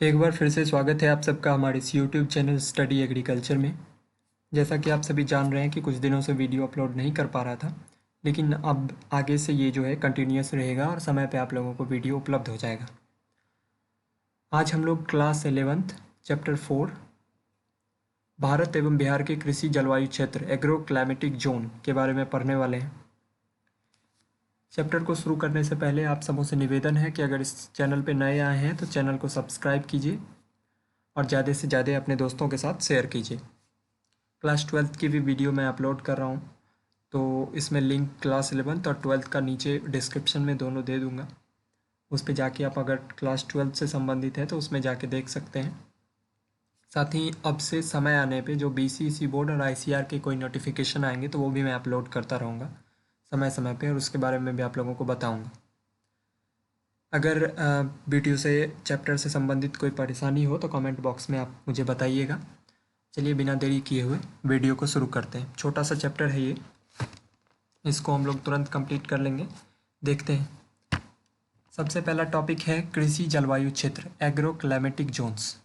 एक बार फिर से स्वागत है आप सबका हमारे इस यूट्यूब चैनल स्टडी एग्रीकल्चर में। जैसा कि आप सभी जान रहे हैं कि कुछ दिनों से वीडियो अपलोड नहीं कर पा रहा था, लेकिन अब आगे से ये जो है कंटिन्यूस रहेगा और समय पे आप लोगों को वीडियो उपलब्ध हो जाएगा। आज हम लोग क्लास 11th चैप्टर 4 भारत एवं बिहार के कृषि जलवायु क्षेत्र एग्रो क्लाइमेटिक जोन के बारे में पढ़ने वाले हैं। चैप्टर को शुरू करने से पहले आप सबों से निवेदन है कि अगर इस चैनल पर नए आए हैं तो चैनल को सब्सक्राइब कीजिए और ज़्यादा से ज़्यादा अपने दोस्तों के साथ शेयर कीजिए। क्लास 12th की भी वीडियो मैं अपलोड कर रहा हूँ, तो इसमें लिंक क्लास 11th और 12th का नीचे डिस्क्रिप्शन में दोनों दे दूँगा। उस पर जाके आप अगर क्लास 12th से संबंधित है तो उसमें जाके देख सकते हैं। साथ ही अब से समय आने पे जो BCEC बोर्ड और ICAR के कोई नोटिफिकेशन आएंगे तो वो भी मैं अपलोड करता रहूँगा समय समय पे, और उसके बारे में भी आप लोगों को बताऊँगा। अगर वीडियो से चैप्टर से संबंधित कोई परेशानी हो तो कमेंट बॉक्स में आप मुझे बताइएगा। चलिए बिना देरी किए हुए वीडियो को शुरू करते हैं। छोटा सा चैप्टर है ये, इसको हम लोग तुरंत कंप्लीट कर लेंगे। देखते हैं। सबसे पहला टॉपिक है कृषि जलवायु क्षेत्र agro climatic zones.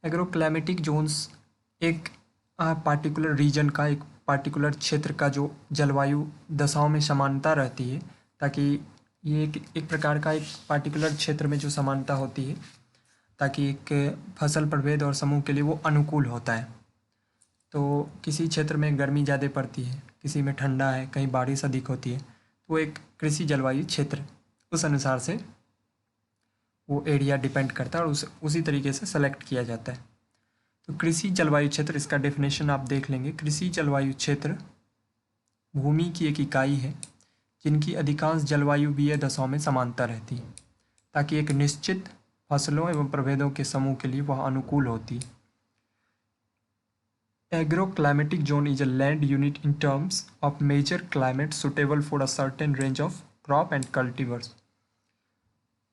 Agro climatic zones एक पार्टिकुलर रीजन का, एक पार्टिकुलर क्षेत्र का जो जलवायु दशाओं में समानता रहती है, ताकि ये एक प्रकार का एक पार्टिकुलर क्षेत्र में जो समानता होती है ताकि एक फसल प्रभेद और समूह के लिए वो अनुकूल होता है। तो किसी क्षेत्र में गर्मी ज़्यादा पड़ती है, किसी में ठंडा है, कहीं बारिश अधिक होती है, तो वो एक कृषि जलवायु क्षेत्र उस अनुसार से वो एरिया डिपेंड करता है और उसी तरीके से सेलेक्ट किया जाता है। तो कृषि जलवायु क्षेत्र, इसका डेफिनेशन आप देख लेंगे। कृषि जलवायु क्षेत्र भूमि की एक इकाई है जिनकी अधिकांश जलवायुवीय दशाओं में समानता रहती है, ताकि एक निश्चित फसलों एवं प्रभेदों के समूह के लिए वह अनुकूल होती है। Agro climatic zone is a land unit in terms of major climate suitable for a certain range of crop and cultivars.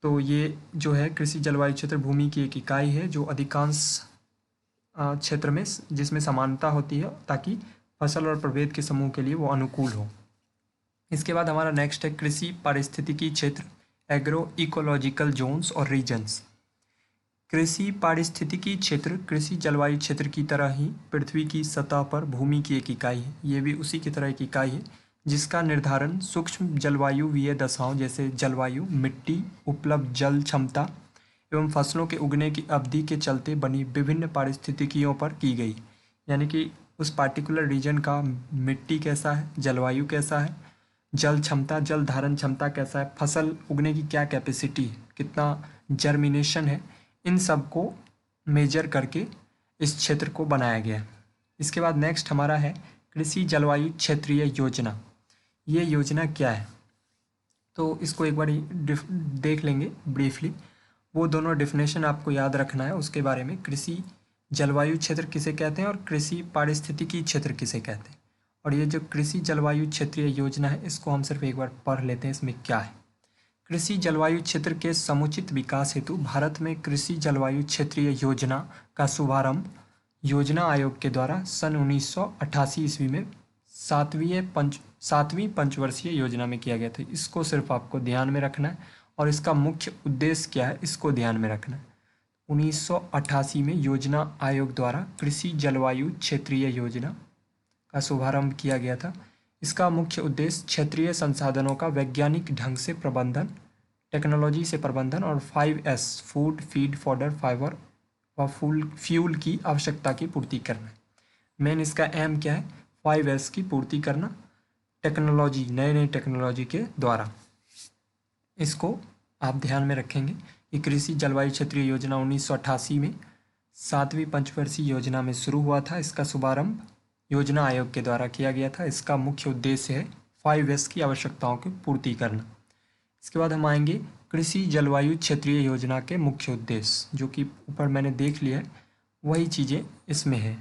तो ये जो है कृषि जलवायु क्षेत्र भूमि की एक इकाई है जो अधिकांश क्षेत्र में जिसमें समानता होती है ताकि फसल और प्रभेद के समूह के लिए वो अनुकूल हो। इसके बाद हमारा नेक्स्ट है कृषि पारिस्थितिकी क्षेत्र एग्रो इकोलॉजिकल जोन्स और रीजन्स। कृषि पारिस्थितिकी क्षेत्र कृषि जलवायु क्षेत्र की तरह ही पृथ्वी की सतह पर भूमि की एक इकाई है। ये भी उसी की तरह एक इकाई है जिसका निर्धारण सूक्ष्म जलवायुवीय दशाओं जैसे जलवायु, मिट्टी, उपलब्ध जल क्षमता एवं फसलों के उगने की अवधि के चलते बनी विभिन्न पारिस्थितिकियों पर की गई। यानी कि उस पार्टिकुलर रीजन का मिट्टी कैसा है, जलवायु कैसा है, जल क्षमता, जल धारण क्षमता कैसा है, फसल उगने की क्या कैपेसिटी है, कितना जर्मिनेशन है, इन सब को मेजर करके इस क्षेत्र को बनाया गया। इसके बाद नेक्स्ट हमारा है कृषि जलवायु क्षेत्रीय योजना। ये योजना क्या है तो इसको एक बार देख लेंगे ब्रीफली। वो दोनों डेफिनेशन आपको याद रखना है उसके बारे में। कृषि जलवायु क्षेत्र किसे कहते हैं और कृषि पारिस्थितिकी क्षेत्र किसे कहते हैं। और ये जो कृषि जलवायु क्षेत्रीय योजना है इसको हम सिर्फ एक बार पढ़ लेते हैं, इसमें क्या है। कृषि जलवायु क्षेत्र के समुचित विकास हेतु भारत में कृषि जलवायु क्षेत्रीय योजना का शुभारंभ योजना आयोग के द्वारा सन 1988 ईस्वी में सातवीं पंचवर्षीय योजना में किया गया था। इसको सिर्फ आपको ध्यान में रखना है और इसका मुख्य उद्देश्य क्या है इसको ध्यान में रखना है। 1988 में योजना आयोग द्वारा कृषि जलवायु क्षेत्रीय योजना का शुभारंभ किया गया था। इसका मुख्य उद्देश्य क्षेत्रीय संसाधनों का वैज्ञानिक ढंग से प्रबंधन, टेक्नोलॉजी से प्रबंधन और 5S food, feed, fodder, fibre व फ्यूल की आवश्यकता की पूर्ति करना। मेन इसका एम क्या है, 5S की पूर्ति करना टेक्नोलॉजी, नए टेक्नोलॉजी के द्वारा। इसको आप ध्यान में रखेंगे कि कृषि जलवायु क्षेत्रीय योजना 1988 में सातवीं पंचवर्षीय योजना में शुरू हुआ था। इसका शुभारंभ योजना आयोग के द्वारा किया गया था। इसका मुख्य उद्देश्य है 5S की आवश्यकताओं की पूर्ति करना। इसके बाद हम आएंगे कृषि जलवायु क्षेत्रीय योजना के मुख्य उद्देश्य, जो कि ऊपर मैंने देख लिया है, वही चीज़ें इसमें है।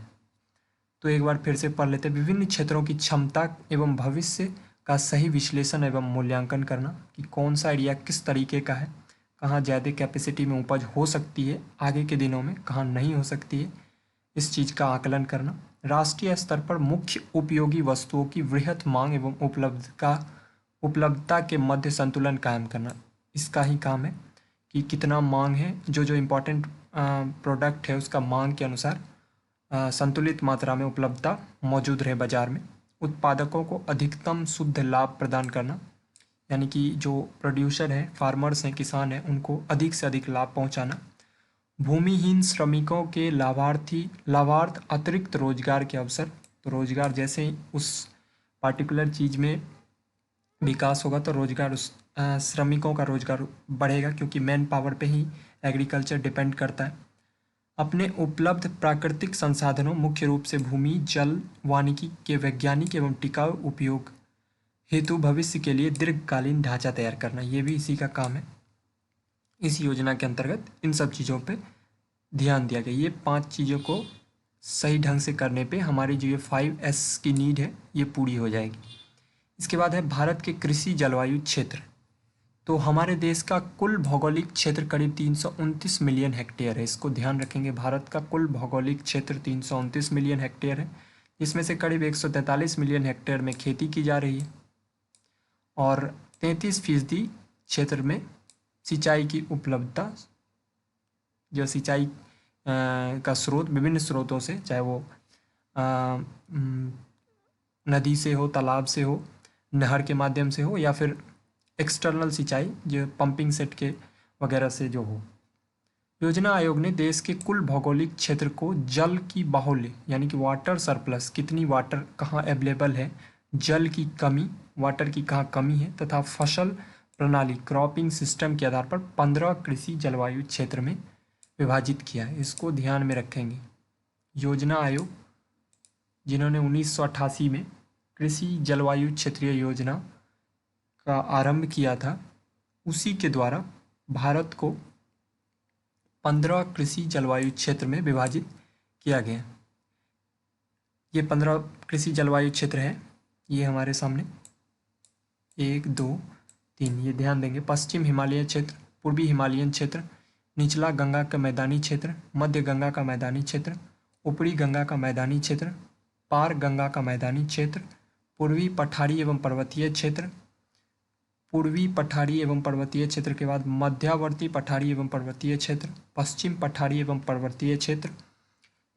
तो एक बार फिर से पढ़ लेते हैं। विभिन्न क्षेत्रों की क्षमता एवं भविष्य का सही विश्लेषण एवं मूल्यांकन करना कि कौन सा एरिया किस तरीके का है, कहाँ ज़्यादा कैपेसिटी में उपज हो सकती है आगे के दिनों में, कहाँ नहीं हो सकती है, इस चीज़ का आकलन करना। राष्ट्रीय स्तर पर मुख्य उपयोगी वस्तुओं की वृहत मांग एवं उपलब्धता के मध्य संतुलन कायम करना, इसका ही काम है कि कितना मांग है, जो जो इम्पोर्टेंट प्रोडक्ट है उसका मांग के अनुसार संतुलित मात्रा में उपलब्धता मौजूद रहे बाजार में। उत्पादकों को अधिकतम शुद्ध लाभ प्रदान करना, यानी कि जो प्रोड्यूसर हैं, फार्मर्स हैं, किसान हैं, उनको अधिक से अधिक लाभ पहुंचाना। भूमिहीन श्रमिकों के लाभार्थ अतिरिक्त रोजगार के अवसर, तो रोजगार जैसे ही उस पार्टिकुलर चीज़ में विकास होगा तो रोजगार उस श्रमिकों का रोजगार बढ़ेगा, क्योंकि मैन पावर पे ही एग्रीकल्चर डिपेंड करता है। अपने उपलब्ध प्राकृतिक संसाधनों, मुख्य रूप से भूमि, जल, वानिकी के वैज्ञानिक एवं टिकाऊ उपयोग हेतु भविष्य के लिए दीर्घकालीन ढांचा तैयार करना, ये भी इसी का काम है। इस योजना के अंतर्गत इन सब चीज़ों पे ध्यान दिया गया। ये 5 चीज़ों को सही ढंग से करने पे हमारी जो ये 5S की नीड है ये पूरी हो जाएगी। इसके बाद है भारत के कृषि जलवायु क्षेत्र। तो हमारे देश का कुल भौगोलिक क्षेत्र करीब 329 मिलियन हेक्टेयर है। इसको ध्यान रखेंगे, भारत का कुल भौगोलिक क्षेत्र 329 मिलियन हेक्टेयर है, जिसमें से करीब 143 मिलियन हेक्टेयर में खेती की जा रही है और 33% क्षेत्र में सिंचाई की उपलब्धता, जो सिंचाई का स्रोत विभिन्न स्रोतों से, चाहे वो नदी से हो, तालाब से हो, नहर के माध्यम से हो, या फिर एक्सटर्नल सिंचाई जो पंपिंग सेट के वगैरह से जो हो। योजना आयोग ने देश के कुल भौगोलिक क्षेत्र को जल की बाहुल्य, यानी कि वाटर सरप्लस, कितनी वाटर कहाँ अवेलेबल है, जल की कमी, वाटर की कहाँ कमी है, तथा फसल प्रणाली क्रॉपिंग सिस्टम के आधार पर 15 कृषि जलवायु क्षेत्र में विभाजित किया है। इसको ध्यान में रखेंगे। योजना आयोग जिन्होंने 1988 में कृषि जलवायु क्षेत्रीय योजना का आरंभ किया था, उसी के द्वारा भारत को 15 कृषि जलवायु क्षेत्र में विभाजित किया गया। ये 15 कृषि जलवायु क्षेत्र है, ये हमारे सामने 1 2 3, ये ध्यान देंगे। पश्चिम हिमालय क्षेत्र, पूर्वी हिमालयन क्षेत्र, निचला गंगा का मैदानी क्षेत्र, मध्य गंगा का मैदानी क्षेत्र, ऊपरी गंगा का मैदानी क्षेत्र, पार गंगा का मैदानी क्षेत्र, पूर्वी पठारी एवं पर्वतीय क्षेत्र, पूर्वी पठारी एवं पर्वतीय क्षेत्र के बाद मध्यावर्ती पठारी एवं पर्वतीय क्षेत्र, पश्चिम पठारी एवं पर्वतीय क्षेत्र,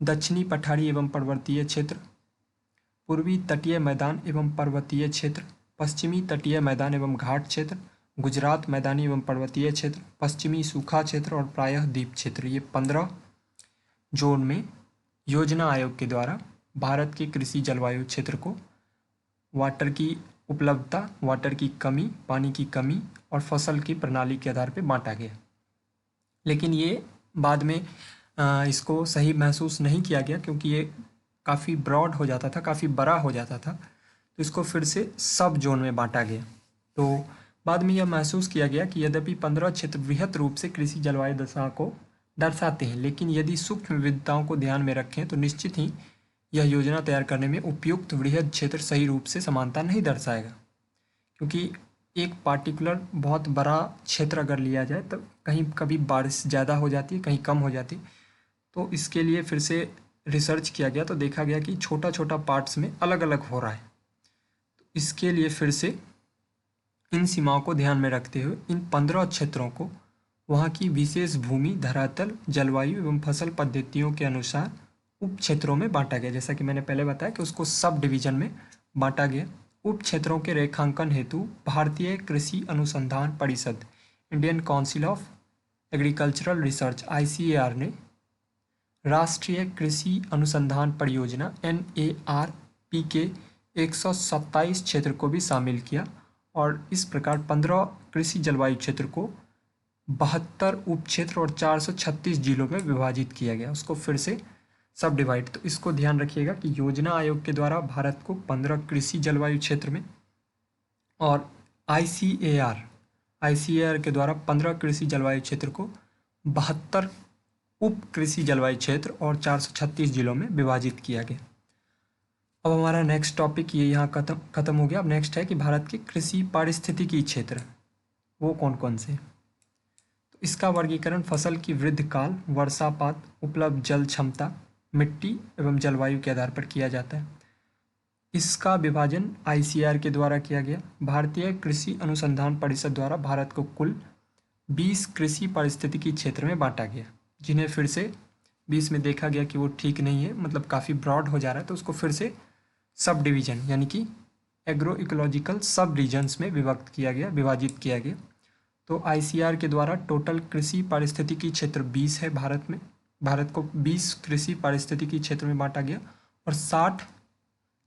दक्षिणी पठारी एवं पर्वतीय क्षेत्र, पूर्वी तटीय मैदान एवं पर्वतीय क्षेत्र, पश्चिमी तटीय मैदान एवं घाट क्षेत्र, गुजरात मैदानी एवं पर्वतीय क्षेत्र, पश्चिमी सूखा क्षेत्र और प्रायः द्वीप क्षेत्र। ये 15 जोन में योजना आयोग के द्वारा भारत के कृषि जलवायु क्षेत्र को वाटर की उपलब्धता, वाटर की कमी, पानी की कमी और फसल की प्रणाली के आधार पर बांटा गया। लेकिन ये बाद में इसको सही महसूस नहीं किया गया, क्योंकि ये काफ़ी ब्रॉड हो जाता था, काफ़ी बड़ा हो जाता था, तो इसको फिर से सब जोन में बांटा गया। तो बाद में यह महसूस किया गया कि यद्यपि 15 क्षेत्र वृहत रूप से कृषि जलवायु दशा को दर्शाते हैं, लेकिन यदि सूक्ष्म विविधताओं को ध्यान में रखें तो निश्चित ही यह योजना तैयार करने में उपयुक्त वृहद क्षेत्र सही रूप से समानता नहीं दर्शाएगा। क्योंकि एक पार्टिकुलर बहुत बड़ा क्षेत्र अगर लिया जाए तो कहीं कभी बारिश ज़्यादा हो जाती है, कहीं कम हो जाती है, तो इसके लिए फिर से रिसर्च किया गया तो देखा गया कि छोटा छोटा पार्ट्स में अलग अलग हो रहा है। तो इसके लिए फिर से इन सीमाओं को ध्यान में रखते हुए इन 15 क्षेत्रों को वहाँ की विशेष भूमि, धरातल, जलवायु एवं फसल पद्धतियों के अनुसार उप क्षेत्रों में बांटा गया। जैसा कि मैंने पहले बताया कि उसको सब डिवीजन में बांटा गया। उप क्षेत्रों के रेखांकन हेतु भारतीय कृषि अनुसंधान परिषद, Indian council of agricultural research ICAR ने राष्ट्रीय कृषि अनुसंधान परियोजना NARP के 127 क्षेत्र को भी शामिल किया और इस प्रकार 15 कृषि जलवायु क्षेत्र को 72 उप क्षेत्र और 436 जिलों में विभाजित किया गया, उसको फिर से सब डिवाइड। तो इसको ध्यान रखिएगा कि योजना आयोग के द्वारा भारत को 15 कृषि जलवायु क्षेत्र में और ICAR के द्वारा 15 कृषि जलवायु क्षेत्र को 72 उप कृषि जलवायु क्षेत्र और 436 जिलों में विभाजित किया गया। अब हमारा नेक्स्ट टॉपिक ये यहाँ खत्म हो गया। अब नेक्स्ट है कि भारत के कृषि पारिस्थितिकी क्षेत्र वो कौन कौन से। तो इसका वर्गीकरण फसल की वृद्धि काल, वर्षापात, उपलब्ध जल क्षमता, मिट्टी एवं जलवायु के आधार पर किया जाता है। इसका विभाजन ICAR के द्वारा किया गया। भारतीय कृषि अनुसंधान परिषद द्वारा भारत को कुल 20 कृषि पारिस्थितिकी क्षेत्र में बांटा गया, जिन्हें फिर से 20 में देखा गया कि वो ठीक नहीं है, मतलब काफ़ी ब्रॉड हो जा रहा है, तो उसको फिर से सब डिवीजन यानी कि एग्रो इकोलॉजिकल सब रीजन्स में विभाजित किया गया। तो आईसीआर के द्वारा टोटल कृषि पारिस्थितिकी क्षेत्र 20 है भारत में। भारत को 20 कृषि पारिस्थितिकी क्षेत्र में बांटा गया और 60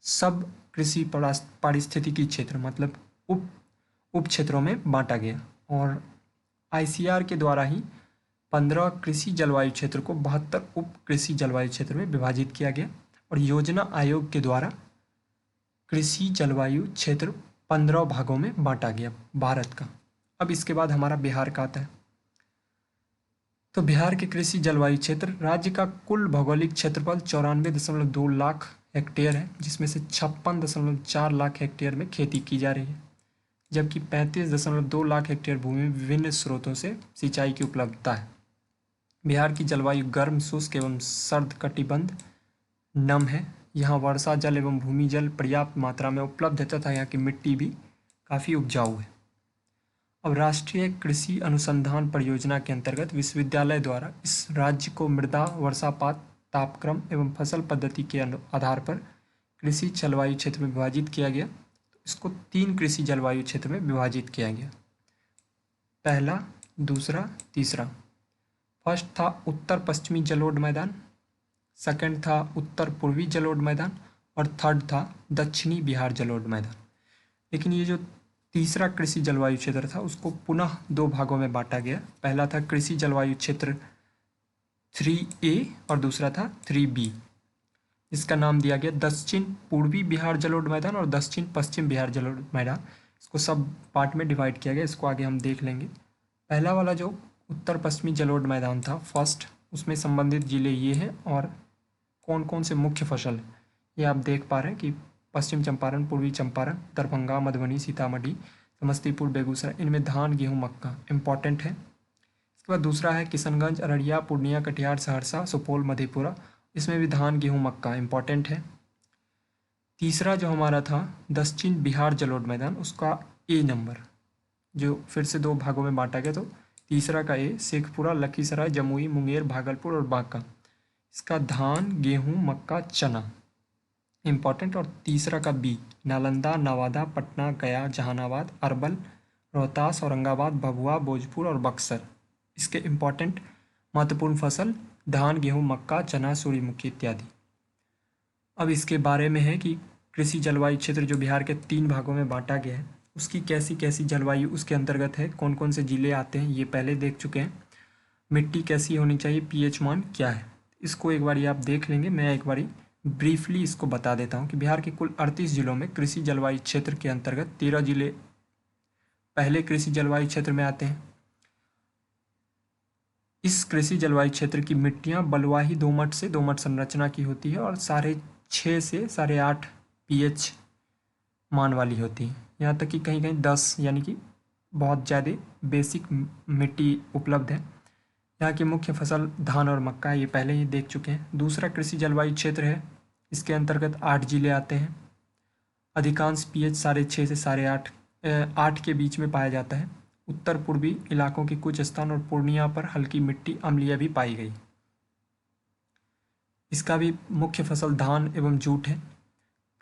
सब कृषि पारिस्थितिकी क्षेत्र मतलब उप क्षेत्रों में बांटा गया। और आईसीआर के द्वारा ही 15 कृषि जलवायु क्षेत्र को 72 उप कृषि जलवायु क्षेत्र में विभाजित किया गया। और योजना आयोग के द्वारा कृषि जलवायु क्षेत्र 15 भागों में बांटा गया भारत का। अब इसके बाद हमारा बिहार का आता है। तो बिहार के कृषि जलवायु क्षेत्र, राज्य का कुल भौगोलिक क्षेत्रफल 94.2 लाख हेक्टेयर है, जिसमें से 56.4 लाख हेक्टेयर में खेती की जा रही है, जबकि 35.2 लाख हेक्टेयर भूमि में विभिन्न स्रोतों से सिंचाई की उपलब्धता है। बिहार की जलवायु गर्म, शुष्क एवं सर्द कटिबंध नम है। यहाँ वर्षा जल एवं भूमि जल पर्याप्त मात्रा में उपलब्ध है तथा यहाँ की मिट्टी भी काफ़ी उपजाऊ है। अब राष्ट्रीय कृषि अनुसंधान परियोजना के अंतर्गत विश्वविद्यालय द्वारा इस राज्य को मृदा, वर्षापात, तापक्रम एवं फसल पद्धति के आधार पर कृषि जलवायु क्षेत्र में विभाजित किया गया। इसको 3 कृषि जलवायु क्षेत्र में विभाजित किया गया, पहला, दूसरा, तीसरा। फर्स्ट था उत्तर पश्चिमी जलोढ़ मैदान, सेकंड था उत्तर पूर्वी जलोढ़ मैदान और थर्ड था दक्षिणी बिहार जलोढ़ मैदान। लेकिन ये जो तीसरा कृषि जलवायु क्षेत्र था उसको पुनः 2 भागों में बांटा गया। पहला था कृषि जलवायु क्षेत्र 3A और दूसरा था 3B। इसका नाम दिया गया दक्षिण पूर्वी बिहार जलोढ़ मैदान और दक्षिण पश्चिम बिहार जलोढ़ मैदान। इसको सब पार्ट में डिवाइड किया गया, इसको आगे हम देख लेंगे। पहला वाला जो उत्तर पश्चिमी जलोढ़ मैदान था फर्स्ट, उसमें संबंधित जिले ये हैं और कौन कौन से मुख्य फसल हैं ये आप देख पा रहे हैं कि पश्चिम चंपारण, पूर्वी चंपारण, दरभंगा, मधुबनी, सीतामढ़ी, समस्तीपुर, बेगूसराय, इनमें धान, गेहूं, मक्का इम्पॉर्टेंट है। इसके बाद दूसरा है किशनगंज, अररिया, पूर्णिया, कटिहार, सहरसा, सुपौल, मधेपुरा, इसमें भी धान, गेहूं, मक्का इम्पॉर्टेंट है। तीसरा जो हमारा था दक्षिण बिहार जलोढ़ मैदान, उसका ए नंबर, जो फिर से 2 भागों में बांटा गया। तो तीसरा का ए शेखपुरा, लखीसराय, जमुई, मुंगेर, भागलपुर और बांका, इसका धान, गेहूं, मक्का, चना इम्पॉर्टेंट। और तीसरा का बी नालंदा, नवादा, पटना, गया, जहानाबाद, अरवल, रोहतास, औरंगाबाद, भभुआ, भोजपुर और बक्सर, इसके इम्पॉर्टेंट महत्वपूर्ण फसल धान, गेहूं, मक्का, चना, सूर्यमुखी इत्यादि। अब इसके बारे में है कि कृषि जलवायु क्षेत्र जो बिहार के 3 भागों में बांटा गया है उसकी कैसी कैसी जलवायु उसके अंतर्गत है, कौन कौन से जिले आते हैं ये पहले देख चुके हैं। मिट्टी कैसी होनी चाहिए, पीएच मान क्या है, इसको एक बार आप देख लेंगे। मैं एक बार ब्रीफली इसको बता देता हूँ कि बिहार के कुल 38 जिलों में कृषि जलवायु क्षेत्र के अंतर्गत 13 जिले पहले कृषि जलवायु क्षेत्र में आते हैं। इस कृषि जलवायु क्षेत्र की मिट्टियाँ बलुआही दोमट से दोमट संरचना की होती है और 6.5 से 8.5 पीएच मान वाली होती है। यहाँ तक कि कहीं कहीं 10 यानी कि बहुत ज़्यादा बेसिक मिट्टी उपलब्ध है। यहाँ की मुख्य फसल धान और मक्का है, ये पहले ही देख चुके हैं। दूसरा कृषि जलवायु क्षेत्र है, इसके अंतर्गत 8 जिले आते हैं। अधिकांश पीएच 6.5 से 8.5 के बीच में पाया जाता है। उत्तर पूर्वी इलाकों के कुछ स्थान और पूर्णिया पर हल्की मिट्टी अम्लीय भी पाई गई। इसका भी मुख्य फसल धान एवं जूट है।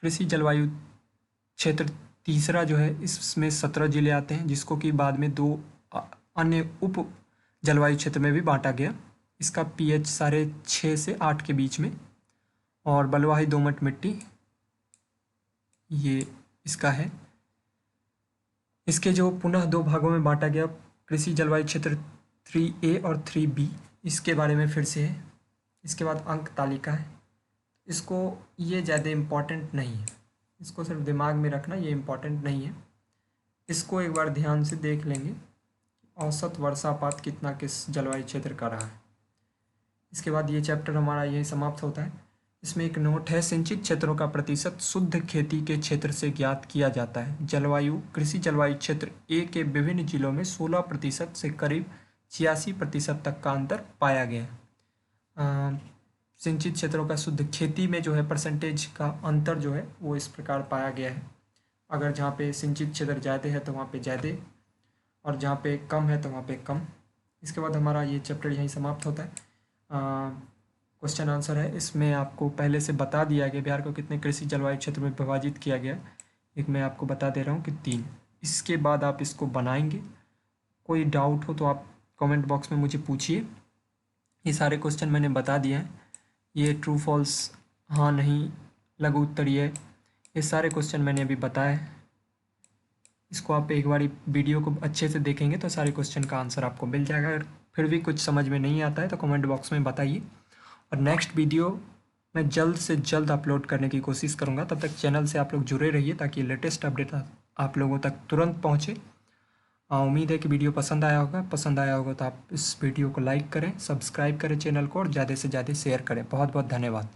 कृषि जलवायु क्षेत्र तीसरा जो है इसमें 17 जिले आते हैं, जिसको कि बाद में 2 अन्य उप जलवायु क्षेत्र में भी बांटा गया। इसका पीएच 6.5 से 8 के बीच में और बलुआही दोमट मिट्टी ये इसका है। इसके जो पुनः 2 भागों में बांटा गया कृषि जलवायु क्षेत्र 3A और 3B, इसके बारे में फिर से है। इसके बाद अंक तालिका है, इसको ये ज़्यादा इम्पॉर्टेंट नहीं है, इसको सिर्फ दिमाग में रखना, ये इम्पॉर्टेंट नहीं है। इसको एक बार ध्यान से देख लेंगे, औसत वर्षापात कितना किस जलवायु क्षेत्र का रहा है। इसके बाद ये चैप्टर हमारा यही समाप्त होता है। इसमें एक नोट है, सिंचित क्षेत्रों का प्रतिशत शुद्ध खेती के क्षेत्र से ज्ञात किया जाता है। कृषि जलवायु क्षेत्र ए के विभिन्न जिलों में 16% से करीब 86% तक का अंतर पाया गया। सिंचित क्षेत्रों का शुद्ध खेती में जो है परसेंटेज का अंतर जो है वो इस प्रकार पाया गया है। अगर जहाँ पे सिंचित क्षेत्र ज़्यादा है तो वहाँ पे ज़्यादा और जहाँ पे कम है तो वहाँ पे कम। इसके बाद हमारा ये चैप्टर यहीं समाप्त होता है। क्वेश्चन आंसर है, इसमें आपको पहले से बता दिया गया बिहार को कितने कृषि जलवायु क्षेत्र में विभाजित किया गया। एक मैं आपको बता दे रहा हूँ कि 3। इसके बाद आप इसको बनाएंगे। कोई डाउट हो तो आप कमेंट बॉक्स में मुझे पूछिए। ये सारे क्वेश्चन मैंने बता दिए हैं। ये ट्रू फॉल्स, हाँ नहीं, लघु उत्तरीय, ये सारे क्वेश्चन मैंने अभी बताए। इसको आप एक बार वीडियो को अच्छे से देखेंगे तो सारे क्वेश्चन का आंसर आपको मिल जाएगा। अगर फिर भी कुछ समझ में नहीं आता है तो कमेंट बॉक्स में बताइए, और नेक्स्ट वीडियो मैं जल्द से जल्द अपलोड करने की कोशिश करूँगा। तब तक चैनल से आप लोग जुड़े रहिए ताकि लेटेस्ट अपडेट आप लोगों तक तुरंत पहुँचे। उम्मीद है कि वीडियो पसंद आया होगा तो आप इस वीडियो को लाइक करें, सब्सक्राइब करें चैनल को, और ज़्यादा से ज़्यादा शेयर करें। बहुत बहुत धन्यवाद।